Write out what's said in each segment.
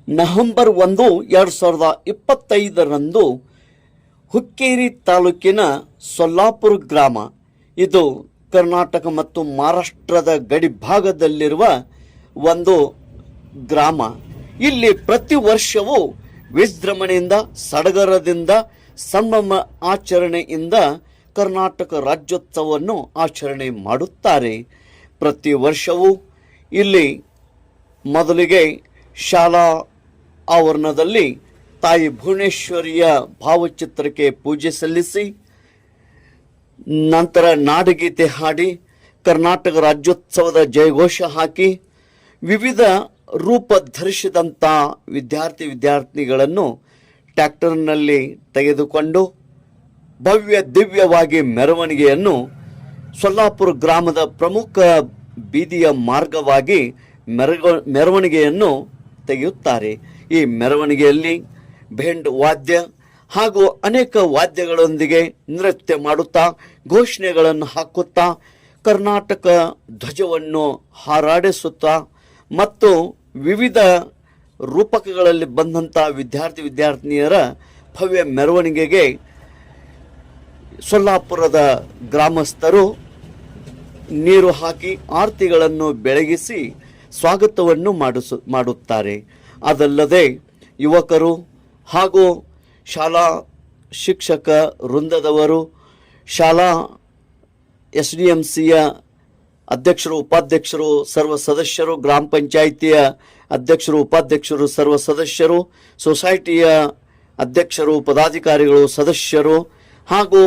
November 1, 2025 Hukkeri ತಾಲೂಕಿನ ಸೊಲ್ಲಾಪುರ ಗ್ರಾಮ. ಇದು ಕರ್ನಾಟಕ ಮತ್ತು ಮಹಾರಾಷ್ಟ್ರದ ಗಡಿ ಭಾಗದಲ್ಲಿರುವ ಒಂದು ಗ್ರಾಮ. ಇಲ್ಲಿ ಪ್ರತಿ ವರ್ಷವೂ ವಿಜೃಂಭಣೆಯಿಂದ ಸಡಗರದಿಂದ ಸಂಭ್ರಮ ಆಚರಣೆಯಿಂದ ಕರ್ನಾಟಕ ರಾಜ್ಯೋತ್ಸವವನ್ನು ಆಚರಣೆ ಮಾಡುತ್ತಾರೆ. ಪ್ರತಿ ವರ್ಷವೂ ಇಲ್ಲಿ ಮೊದಲಿಗೆ ಶಾಲಾ ಆವರಣದಲ್ಲಿ ತಾಯಿ ಭುವನೇಶ್ವರಿಯ ಭಾವಚಿತ್ರಕ್ಕೆ ಪೂಜೆ ಸಲ್ಲಿಸಿ ನಂತರ ನಾಡಗೀತೆ ಹಾಡಿ ಕರ್ನಾಟಕ ರಾಜ್ಯೋತ್ಸವದ ಜಯಘೋಷ ಹಾಕಿ ವಿವಿಧ ರೂಪ ಧರಿಸಿದಂಥ ವಿದ್ಯಾರ್ಥಿನಿಗಳನ್ನು ಟ್ರ್ಯಾಕ್ಟರ್ನಲ್ಲಿ ತೆಗೆದುಕೊಂಡು ಭವ್ಯ ದಿವ್ಯವಾಗಿ ಮೆರವಣಿಗೆಯನ್ನು ಸೊಲ್ಲಾಪುರ ಗ್ರಾಮದ ಪ್ರಮುಖ ಬೀದಿಯ ಮಾರ್ಗವಾಗಿ ಮೆರವಣಿಗೆಯನ್ನು ತೆಗೆಯುತ್ತಾರೆ. ಈ ಮೆರವಣಿಗೆಯಲ್ಲಿ ಬೆಂಡ್ ವಾದ್ಯ ಹಾಗೂ ಅನೇಕ ವಾದ್ಯಗಳೊಂದಿಗೆ ನೃತ್ಯ ಮಾಡುತ್ತಾ ಘೋಷಣೆಗಳನ್ನು ಹಾಕುತ್ತಾ ಕರ್ನಾಟಕ ಧ್ವಜವನ್ನು ಹಾರಾಡಿಸುತ್ತಾ ಮತ್ತು ವಿವಿಧ ರೂಪಕಗಳಲ್ಲಿ ಬಂದಂಥ ವಿದ್ಯಾರ್ಥಿನಿಯರ ಭವ್ಯ ಮೆರವಣಿಗೆಗೆ ಸೊಲ್ಲಾಪುರದ ಗ್ರಾಮಸ್ಥರು ನೀರು ಹಾಕಿ ಆರತಿಗಳನ್ನು ಬೆಳಗಿಸಿ ಸ್ವಾಗತವನ್ನು ಮಾಡುತ್ತಾರೆ. ಅದಲ್ಲದೆ ಯುವಕರು ಹಾಗೂ ಶಾಲಾ ಶಿಕ್ಷಕ ವೃಂದದವರು, ಶಾಲಾ SDMCಯ ಅಧ್ಯಕ್ಷರು, ಉಪಾಧ್ಯಕ್ಷರು, ಸರ್ವ ಸದಸ್ಯರು, ಗ್ರಾಮ ಪಂಚಾಯಿತಿಯ ಅಧ್ಯಕ್ಷರು, ಉಪಾಧ್ಯಕ್ಷರು, ಸರ್ವ ಸದಸ್ಯರು, ಸೊಸೈಟಿಯ ಅಧ್ಯಕ್ಷರು, ಪದಾಧಿಕಾರಿಗಳು, ಸದಸ್ಯರು ಹಾಗೂ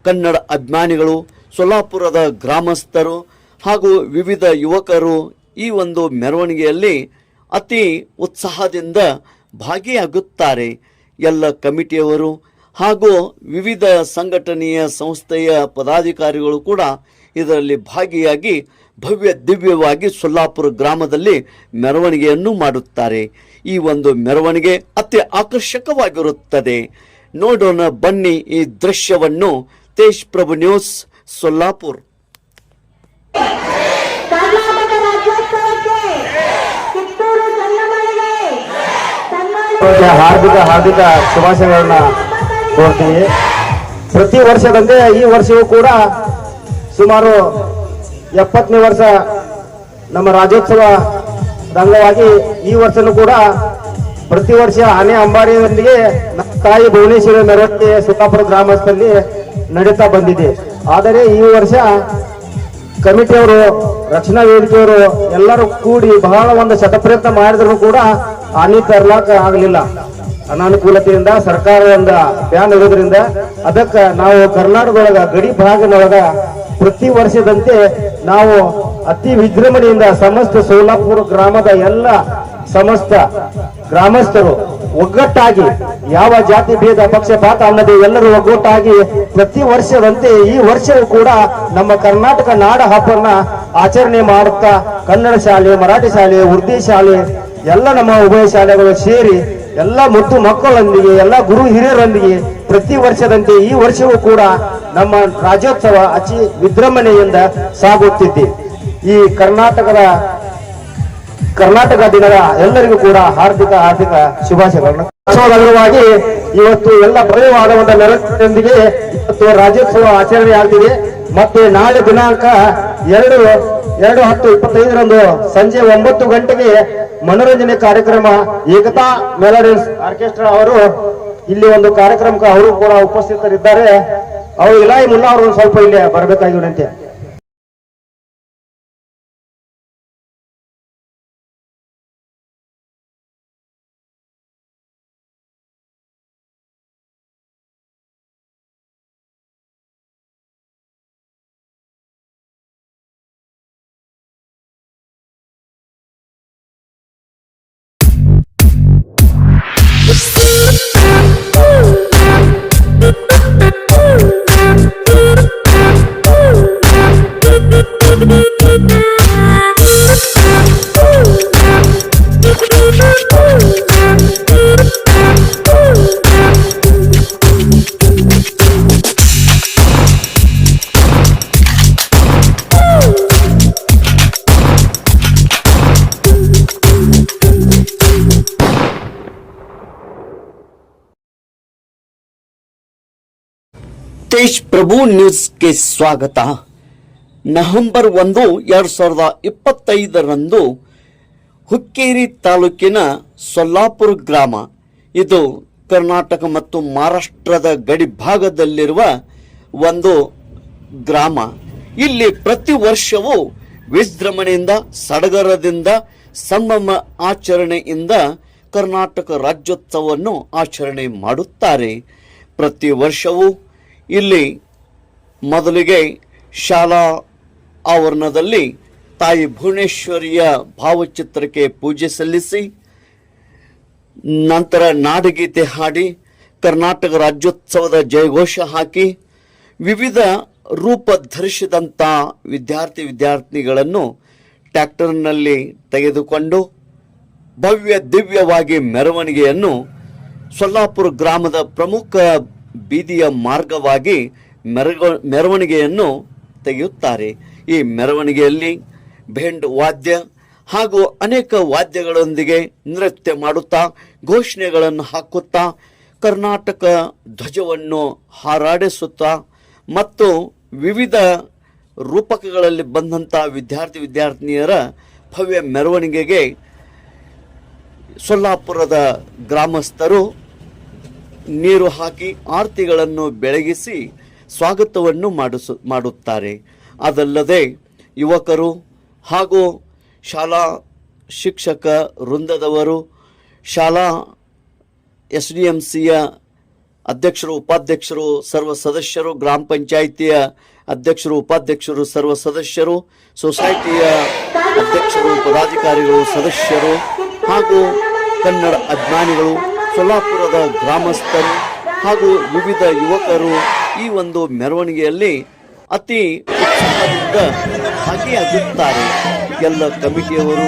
ಕನ್ನಡ ಅಭಿಮಾನಿಗಳು, ಸೊಲ್ಲಾಪುರದ ಗ್ರಾಮಸ್ಥರು ಹಾಗೂ ವಿವಿಧ ಯುವಕರು ಈ ಒಂದು ಮೆರವಣಿಗೆಯಲ್ಲಿ ಅತಿ ಉತ್ಸಾಹದಿಂದ ಭಾಗಿಯಾಗುತ್ತಾರೆ. ಎಲ್ಲ ಕಮಿಟಿಯವರು ಹಾಗೂ ವಿವಿಧ ಸಂಘಟನೆಯ ಸಂಸ್ಥೆಯ ಪದಾಧಿಕಾರಿಗಳು ಕೂಡ ಇದರಲ್ಲಿ ಭಾಗಿಯಾಗಿ ಭವ್ಯ ದಿವ್ಯವಾಗಿ ಸೊಲ್ಲಾಪುರ ಗ್ರಾಮದಲ್ಲಿ ಮೆರವಣಿಗೆಯನ್ನು ಮಾಡುತ್ತಾರೆ. ಈ ಒಂದು ಮೆರವಣಿಗೆ ಅತಿ ಆಕರ್ಷಕವಾಗಿರುತ್ತದೆ. ನೋಡೋಣ ಬನ್ನಿ ಈ ದೃಶ್ಯವನ್ನು. ತೇಜ್ ಪ್ರಭು ನ್ಯೂಸ್, ಸೊಲ್ಲಾಪುರ. ಹಾರ್ದಿಕ ಶುಭಾಶಯಗಳನ್ನ ಕೋರ್ತೀವಿ. ಪ್ರತಿ ವರ್ಷದಂತೆ ಈ ವರ್ಷವೂ ಕೂಡ ಸುಮಾರು 70ನೇ ವರ್ಷ ನಮ್ಮ ರಾಜ್ಯೋತ್ಸವ ಅಂಗವಾಗಿ ಈ ವರ್ಷನೂ ಕೂಡ ಪ್ರತಿ ವರ್ಷ ಆನೆ ಅಂಬಾರಿಯೊಂದಿಗೆ ನಮ್ಮ ತಾಯಿ ಭುವನೇಶ್ವರಿ ಮೆರವಣಿಗೆ ಸೊಲ್ಲಾಪುರ ಗ್ರಾಮಸ್ಥರಲ್ಲಿ ನಡೀತಾ ಬಂದಿದೆ. ಆದರೆ ಈ ವರ್ಷ ಕಮಿಟಿಯವರು, ರಕ್ಷಣಾ ವೇದಿಕೆಯವರು ಎಲ್ಲರೂ ಕೂಡಿ ಬಹಳ ಒಂದು ಶತಪ್ರಯತ್ನ ಮಾಡಿದ್ರು ಕೂಡ ಆನೆ ತರಲಾಕ ಆಗಲಿಲ್ಲ. ಅನಾನುಕೂಲತೆಯಿಂದ ಸರ್ಕಾರದಿಂದ ಬ್ಯಾನ್ ಇರೋದ್ರಿಂದ ಅದಕ್ಕೆ ನಾವು ಕರ್ನಾಟಕದೊಳಗ ಗಡಿ ಭಾಗದೊಳಗ ಪ್ರತಿ ವರ್ಷದಂತೆ ನಾವು ಅತಿ ವಿಜೃಂಭಣೆಯಿಂದ ಸಮಸ್ತ ಸೊಲ್ಲಾಪುರ ಗ್ರಾಮದ ಎಲ್ಲ ಸಮಸ್ತ ಗ್ರಾಮಸ್ಥರು ಒಗ್ಗಟ್ಟಾಗಿ ಯಾವ ಜಾತಿ ಭೇದ ಪಕ್ಷಪಾತ ಅನ್ನದೇ ಎಲ್ಲರೂ ಒಗ್ಗಟ್ಟಾಗಿ ಪ್ರತಿ ವರ್ಷದಂತೆ ಈ ವರ್ಷವೂ ಕೂಡ ನಮ್ಮ ಕರ್ನಾಟಕ ನಾಡ ಹಬ್ಬವನ್ನ ಆಚರಣೆ ಮಾಡುತ್ತಾ ಕನ್ನಡ ಶಾಲೆ, ಮರಾಠಿ ಶಾಲೆ, ಉರ್ದು ಶಾಲೆ ಎಲ್ಲ ನಮ್ಮ ಉಭಯ ಶಾಲೆಗಳು ಸೇರಿ ಎಲ್ಲ ಮುದ್ದು ಮಕ್ಕಳೊಂದಿಗೆ ಎಲ್ಲ ಗುರು ಹಿರಿಯರೊಂದಿಗೆ ಪ್ರತಿ ವರ್ಷದಂತೆ ಈ ವರ್ಷವೂ ಕೂಡ ನಮ್ಮ ರಾಜ್ಯೋತ್ಸವ ಅತಿ ವಿಜೃಂಭಣೆಯಿಂದ ಸಾಗುತ್ತಿದೆ. ಈ ಕರ್ನಾಟಕ ದಿನದ ಎಲ್ಲರಿಗೂ ಕೂಡ ಹಾರ್ದಿಕ ಶುಭಾಶಯಗಳನ್ನು. ಅಂಗವಾಗಿ ಇವತ್ತು ಎಲ್ಲ ಭವ್ಯವಾದ ಒಂದು ಮೆರವಣಿಗೆಯೊಂದಿಗೆ ಇವತ್ತು ರಾಜ್ಯೋತ್ಸವ ಆಚರಣೆ ಆಗ್ತಿದೆ. ಮತ್ತೆ ನಾಳೆ ದಿನಾಂಕ 2/10/25 ಸಂಜೆ 9 ಗಂಟೆಗೆ ಮನೋರಂಜನೆ ಕಾರ್ಯಕ್ರಮ ಏಕತಾ ಮೆಲೋಡಿಸ್ ಆರ್ಕೆಸ್ಟ್ರಾ ಅವರು ಇಲ್ಲಿ ಒಂದು ಕಾರ್ಯಕ್ರಮಕ್ಕೆ ಅವರು ಕೂಡ ಉಪಸ್ಥಿತರಿದ್ದಾರೆ. ಅವರು ಇಲಾಯಿ ಮುಲ್ಲಾ ಅವರು ಸ್ವಲ್ಪ ಇಲ್ಲಿ ಬರಬೇಕಾಗಿ ವಿನಂತಿ. ತೇಜ್ ಪ್ರಭು ನ್ಯೂಸ್ಗೆ ಸ್ವಾಗತ. ನವೆಂಬರ್ 1, 2025ರಂದು ಹುಕ್ಕೇರಿ ತಾಲೂಕಿನ ಸೊಲ್ಲಾಪುರ ಗ್ರಾಮ, ಇದು ಕರ್ನಾಟಕ ಮತ್ತು ಮಹಾರಾಷ್ಟ್ರದ ಗಡಿ ಭಾಗದಲ್ಲಿರುವ ಒಂದು ಗ್ರಾಮ. ಇಲ್ಲಿ ಪ್ರತಿ ವರ್ಷವೂ ವಿಜೃಂಭಣೆಯಿಂದ ಸಡಗರದಿಂದ ಸಂಭ್ರಮ ಆಚರಣೆಯಿಂದ ಕರ್ನಾಟಕ ರಾಜ್ಯೋತ್ಸವವನ್ನು ಆಚರಣೆ ಮಾಡುತ್ತಾರೆ. ಪ್ರತಿ ವರ್ಷವೂ ಇಲ್ಲಿ ಮೊದಲಿಗೆ ಶಾಲಾ ಆವರಣದಲ್ಲಿ ತಾಯಿ ಭುವನೇಶ್ವರಿಯ ಭಾವಚಿತ್ರಕ್ಕೆ ಪೂಜೆ ಸಲ್ಲಿಸಿ, ನಂತರ ನಾಡಗೀತೆ ಹಾಡಿ ಕರ್ನಾಟಕ ರಾಜ್ಯೋತ್ಸವದ ಜಯಘೋಷ ಹಾಕಿ ವಿವಿಧ ರೂಪ ಧರಿಸಿದಂಥ ವಿದ್ಯಾರ್ಥಿನಿಗಳನ್ನು ಟ್ರ್ಯಾಕ್ಟರ್ನಲ್ಲಿ ತೆಗೆದುಕೊಂಡು ಭವ್ಯ ದಿವ್ಯವಾಗಿ ಮೆರವಣಿಗೆಯನ್ನು ಸೊಲ್ಲಾಪುರ ಗ್ರಾಮದ ಪ್ರಮುಖ ಬೀದಿಯ ಮಾರ್ಗವಾಗಿ ಮೆರವಣಿಗೆಯನ್ನು ತೆಗೆಯುತ್ತಾರೆ. ಈ ಮೆರವಣಿಗೆಯಲ್ಲಿ ಬೆಂಡ್ ವಾದ್ಯ ಹಾಗೂ ಅನೇಕ ವಾದ್ಯಗಳೊಂದಿಗೆ ನೃತ್ಯ ಮಾಡುತ್ತಾ ಘೋಷಣೆಗಳನ್ನು ಹಾಕುತ್ತಾ ಕರ್ನಾಟಕ ಧ್ವಜವನ್ನು ಹಾರಾಡಿಸುತ್ತಾ ಮತ್ತು ವಿವಿಧ ರೂಪಕಗಳಲ್ಲಿ ಬಂದಂಥ ವಿದ್ಯಾರ್ಥಿನಿಯರ ಭವ್ಯ ಮೆರವಣಿಗೆಗೆ ಸೊಲ್ಲಾಪುರದ ಗ್ರಾಮಸ್ಥರು ನೀರು ಹಾಕಿ ಆರತಿಗಳನ್ನು ಬೆಳಗಿಸಿ ಸ್ವಾಗತವನ್ನು ಮಾಡುತ್ತಾರೆ. ಅದಲ್ಲದೆ ಯುವಕರು ಹಾಗೂ ಶಾಲಾ ಶಿಕ್ಷಕ ವೃಂದದವರು, ಶಾಲಾ SDMCಯ ಅಧ್ಯಕ್ಷರು, ಉಪಾಧ್ಯಕ್ಷರು, ಸರ್ವ ಸದಸ್ಯರು, ಗ್ರಾಮ ಪಂಚಾಯಿತಿಯ ಅಧ್ಯಕ್ಷರು, ಉಪಾಧ್ಯಕ್ಷರು, ಸರ್ವ ಸದಸ್ಯರು, ಸೊಸೈಟಿಯ ಅಧ್ಯಕ್ಷರು, ಪದಾಧಿಕಾರಿಗಳು, ಸದಸ್ಯರು ಹಾಗೂ ಕನ್ನಡ ಅಭಿಮಾನಿಗಳು, ಸೊಲ್ಲಾಪುರದ ಗ್ರಾಮಸ್ಥರು ಹಾಗೂ ವಿವಿಧ ಯುವಕರು ಈ ಒಂದು ಮೆರವಣಿಗೆಯಲ್ಲಿ ಅತಿ ಉತ್ಸಾಹದಿಂದ ಭಾಗಿಯಾಗುತ್ತಾರೆ. ಎಲ್ಲ ಕಮಿಟಿಯವರು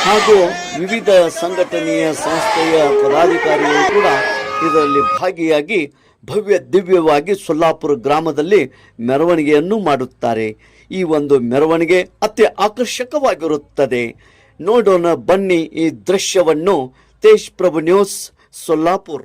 ಹಾಗೂ ವಿವಿಧ ಸಂಘಟನೆಯ ಸಂಸ್ಥೆಯ ಪದಾಧಿಕಾರಿಗಳು ಕೂಡ ಇದರಲ್ಲಿ ಭಾಗಿಯಾಗಿ ಭವ್ಯ ದಿವ್ಯವಾಗಿ ಸೊಲ್ಲಾಪುರ ಗ್ರಾಮದಲ್ಲಿ ಮೆರವಣಿಗೆಯನ್ನು ಮಾಡುತ್ತಾರೆ. ಈ ಒಂದು ಮೆರವಣಿಗೆ ಅತಿ ಆಕರ್ಷಕವಾಗಿರುತ್ತದೆ. ನೋಡೋಣ ಬನ್ನಿ ಈ ದೃಶ್ಯವನ್ನು. ತೇಜ್ ಪ್ರಭು ನ್ಯೂಸ್, ಸೊಲ್ಲಾಪುರ್.